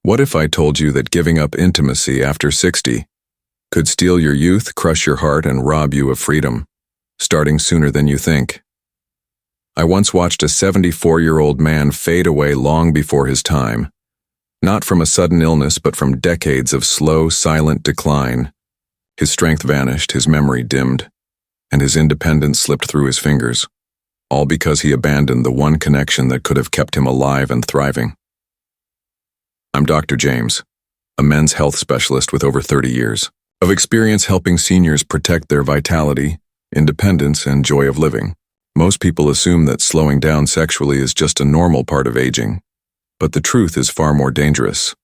What if I told you that giving up intimacy after 60 could steal your youth, crush your heart, and rob you of freedom, starting sooner than you think? I once watched a 74-year-old man fade away long before his time, not from a sudden illness but from decades of slow, silent decline. His strength vanished, his memory dimmed, and his independence slipped through his fingers, all because he abandoned the one connection that could have kept him alive and thriving. I'm Dr. James, a men's health specialist with over 30 years of experience helping seniors protect their vitality, independence, and joy of living. Most people assume that slowing down sexually is just a normal part of aging, but the truth is far more dangerous.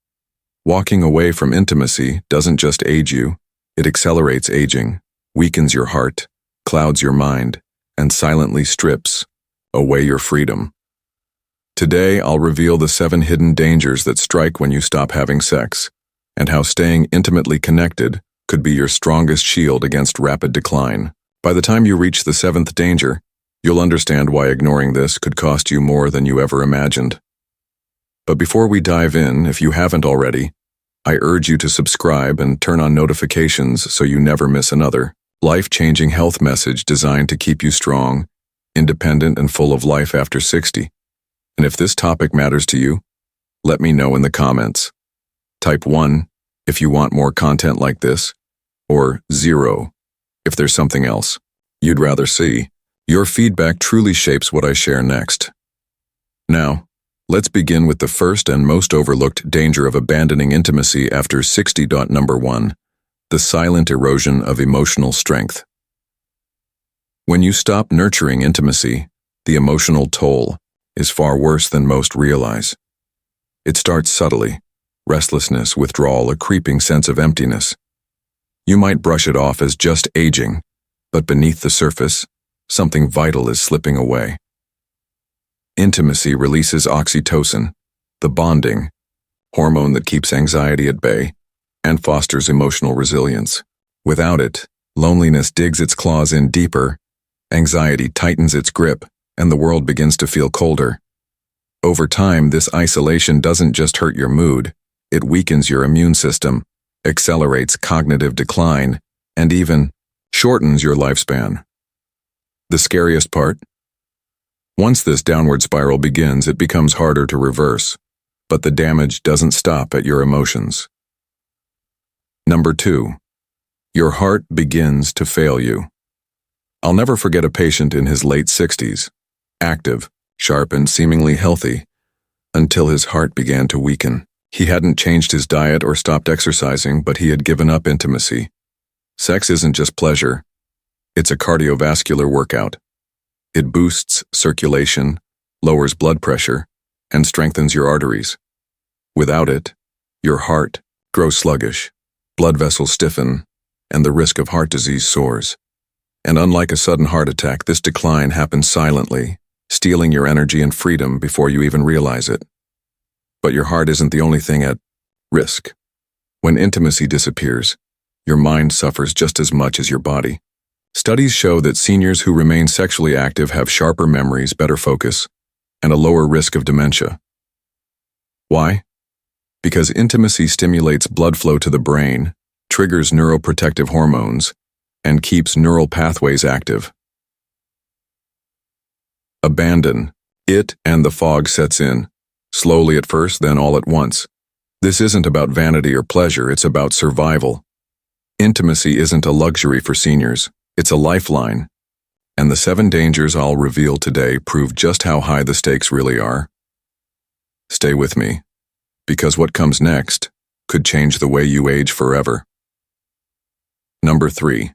Walking away from intimacy doesn't just age you, it accelerates aging, weakens your heart, clouds your mind, and silently strips away your freedom. Today, I'll reveal the 7 hidden dangers that strike when you stop having sex, and how staying intimately connected could be your strongest shield against rapid decline. By the time you reach the 7th danger, you'll understand why ignoring this could cost you more than you ever imagined. But before we dive in, if you haven't already, I urge you to subscribe and turn on notifications so you never miss another life-changing health message designed to keep you strong, independent, and full of life after 60. And if this topic matters to you, let me know in the comments. Type 1 if you want more content like this, or 0 if there's something else you'd rather see. Your feedback truly shapes what I share next. Now, let's begin with the first and most overlooked danger of abandoning intimacy after 60. Number 1. The silent erosion of emotional strength. When you stop nurturing intimacy, the emotional toll is far worse than most realize. It starts subtly: restlessness, withdrawal, a creeping sense of emptiness. You might brush it off as just aging, but beneath the surface, something vital is slipping away. Intimacy releases oxytocin, the bonding hormone that keeps anxiety at bay and fosters emotional resilience. Without it, loneliness digs its claws in deeper, anxiety tightens its grip, and the world begins to feel colder. Over time, this isolation doesn't just hurt your mood, it weakens your immune system, accelerates cognitive decline, and even shortens your lifespan. The scariest part? Once this downward spiral begins, it becomes harder to reverse, but the damage doesn't stop at your emotions. Number 2. Your heart begins to fail you. I'll never forget a patient in his late 60s, active, sharp, and seemingly healthy, until his heart began to weaken. He hadn't changed his diet or stopped exercising, but he had given up intimacy. Sex isn't just pleasure, it's a cardiovascular workout. It boosts circulation, lowers blood pressure, and strengthens your arteries. Without it, your heart grows sluggish, blood vessels stiffen, and the risk of heart disease soars. And unlike a sudden heart attack, this decline happens silently, stealing your energy and freedom before you even realize it. But your heart isn't the only thing at risk. When intimacy disappears, your mind suffers just as much as your body. Studies show that seniors who remain sexually active have sharper memories, better focus, and a lower risk of dementia. Why? Because intimacy stimulates blood flow to the brain, triggers neuroprotective hormones, and keeps neural pathways active. Abandon it and the fog sets in, slowly at first, then all at once. This isn't about vanity or pleasure, it's about survival. Intimacy isn't a luxury for seniors, it's a lifeline. And the 7 dangers I'll reveal today prove just how high the stakes really are. Stay with me, because what comes next could change the way you age forever. Number 3.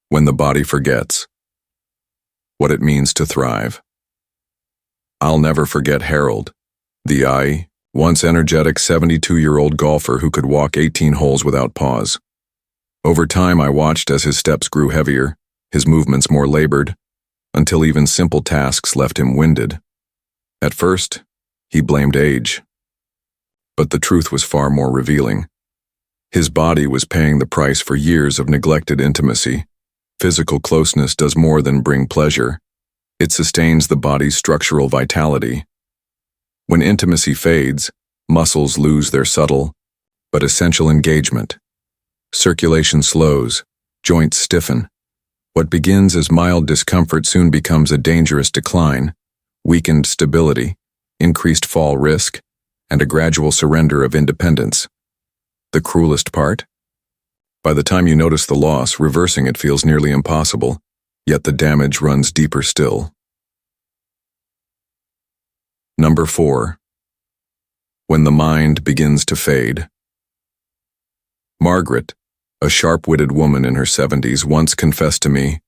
When the body forgets. What it means to thrive. I'll never forget Harold, the once energetic 72-year-old golfer who could walk 18 holes without pause. Over time, I watched as his steps grew heavier, his movements more labored, until even simple tasks left him winded. At first, he blamed age. But the truth was far more revealing. His body was paying the price for years of neglected intimacy. Physical closeness does more than bring pleasure. It sustains the body's structural vitality. When intimacy fades, Muscles lose their subtle but essential engagement. Circulation slows, joints stiffen. What begins as mild discomfort soon becomes a dangerous decline, weakened stability, increased fall risk, and a gradual surrender of independence. The cruelest part? By the time you notice the loss, reversing it feels nearly impossible, yet the damage runs deeper still. Number 4. When the mind begins to fade. Margaret, a sharp-witted woman in her 70s, once confessed to me,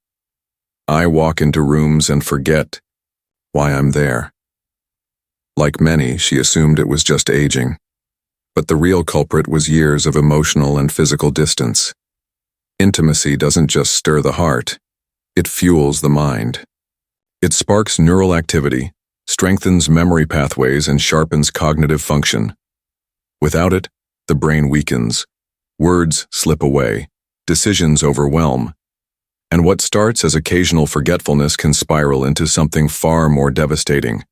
"I walk into rooms and forget why I'm there." Like many, she assumed it was just aging. But the real culprit was years of emotional and physical distance. Intimacy doesn't just stir the heart, it fuels the mind. It sparks neural activity, strengthens memory pathways, and sharpens cognitive function. Without it, the brain weakens, words slip away, decisions overwhelm, and what starts as occasional forgetfulness can spiral into something far more devastating: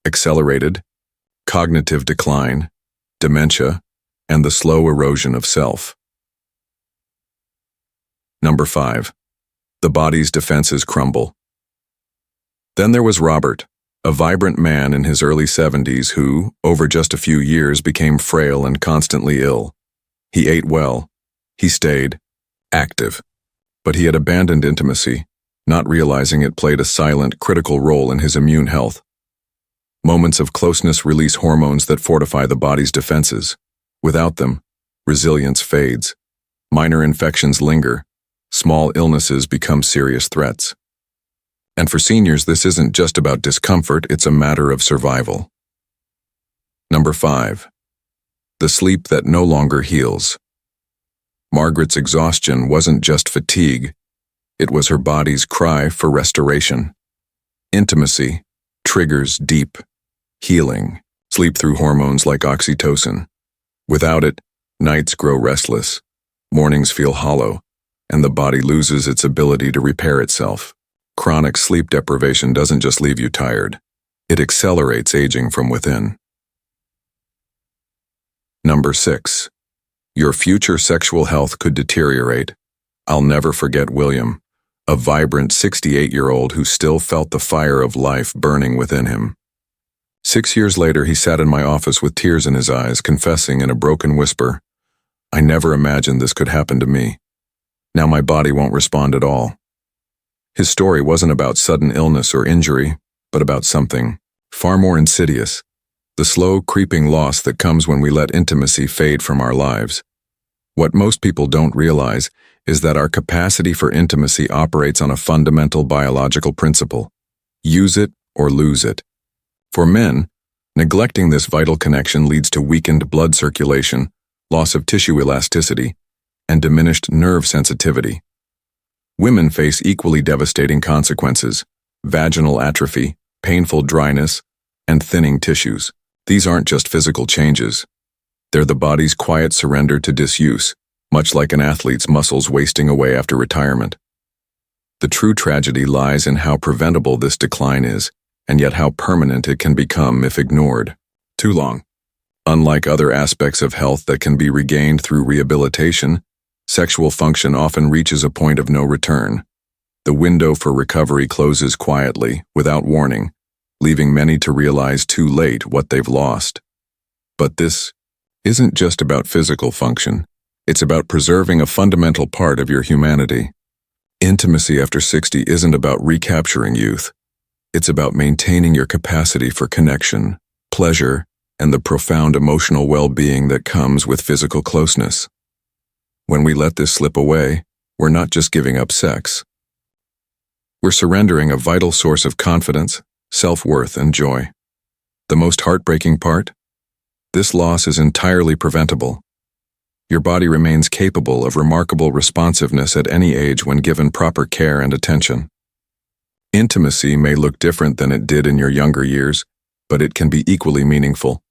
accelerated, cognitive decline, dementia, and the slow erosion of self. Number 5. The body's defenses crumble. Then there was Robert, a vibrant man in his early 70s who, over just a few years, became frail and constantly ill. He ate well. He stayed active. But he had abandoned intimacy, not realizing it played a silent, critical role in his immune health. Moments of closeness release hormones that fortify the body's defenses. Without them, resilience fades. Minor infections linger. Small illnesses become serious threats. And for seniors, this isn't just about discomfort, it's a matter of survival. Number 5. The sleep that no longer heals. Margaret's exhaustion wasn't just fatigue, it was her body's cry for restoration. Intimacy triggers deep healing, sleep through hormones like oxytocin. Without it, nights grow restless, mornings feel hollow, and the body loses its ability to repair itself. Chronic sleep deprivation doesn't just leave you tired, it accelerates aging from within. Number 6. Your future sexual health could deteriorate. I'll never forget William, a vibrant 68-year-old who still felt the fire of life burning within him. 6 years later, he sat in my office with tears in his eyes, confessing in a broken whisper, "I never imagined this could happen to me. Now my body won't respond at all." His story wasn't about sudden illness or injury, but about something far more insidious: the slow, creeping loss that comes when we let intimacy fade from our lives. What most people don't realize is that our capacity for intimacy operates on a fundamental biological principle: use it or lose it. For men, neglecting this vital connection leads to weakened blood circulation, loss of tissue elasticity, and diminished nerve sensitivity. Women face equally devastating consequences: vaginal atrophy, painful dryness, and thinning tissues. These aren't just physical changes. They're the body's quiet surrender to disuse, much like an athlete's muscles wasting away after retirement. The true tragedy lies in how preventable this decline is, and yet how permanent it can become if ignored too long. Unlike other aspects of health that can be regained through rehabilitation, sexual function often reaches a point of no return. The window for recovery closes quietly, without warning, leaving many to realize too late what they've lost. But this isn't just about physical function. It's about preserving a fundamental part of your humanity. Intimacy after 60 isn't about recapturing youth. It's about maintaining your capacity for connection, pleasure, and the profound emotional well-being that comes with physical closeness. When we let this slip away, we're not just giving up sex. We're surrendering a vital source of confidence, self-worth, and joy. The most heartbreaking part? This loss is entirely preventable. Your body remains capable of remarkable responsiveness at any age when given proper care and attention. Intimacy may look different than it did in your younger years, but it can be equally meaningful,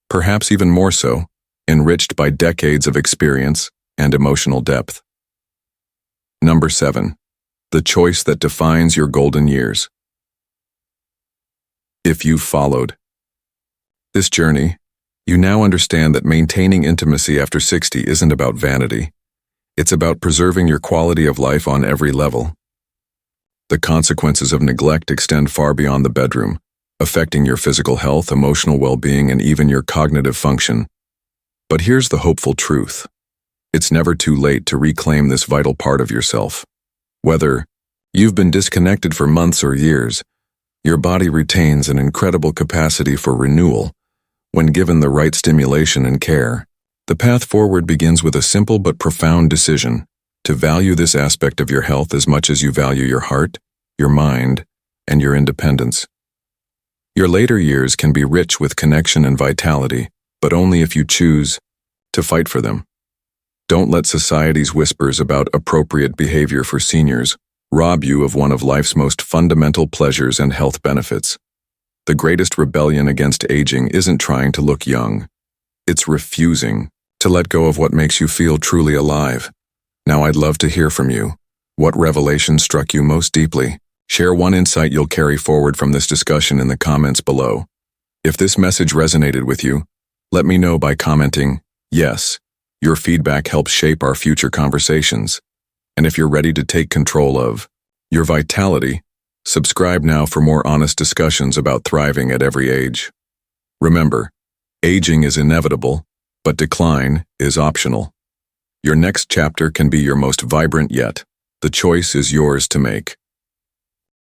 perhaps even more so, enriched by decades of experience and emotional depth. Number 7. The choice that defines your golden years. If you've followed this journey, You now understand that maintaining intimacy after 60 isn't about vanity. It's about preserving your quality of life on every level. The consequences of neglect extend far beyond the bedroom, affecting your physical health, emotional well-being, and even your cognitive function. But here's the hopeful truth. It's never too late to reclaim this vital part of yourself. Whether you've been disconnected for months or years, your body retains an incredible capacity for renewal when given the right stimulation and care. The path forward begins with a simple but profound decision to value this aspect of your health as much as you value your heart, your mind, and your independence. Your later years can be rich with connection and vitality, but only if you choose to fight for them. Don't let society's whispers about appropriate behavior for seniors rob you of one of life's most fundamental pleasures and health benefits. The greatest rebellion against aging isn't trying to look young. It's refusing to let go of what makes you feel truly alive. Now I'd love to hear from you. What revelation struck you most deeply? Share one insight you'll carry forward from this discussion in the comments below. If this message resonated with you, let me know by commenting, yes. Your feedback helps shape our future conversations. And if you're ready to take control of your vitality, subscribe now for more honest discussions about thriving at every age. Remember, aging is inevitable, but decline is optional. Your next chapter can be your most vibrant yet. The choice is yours to make.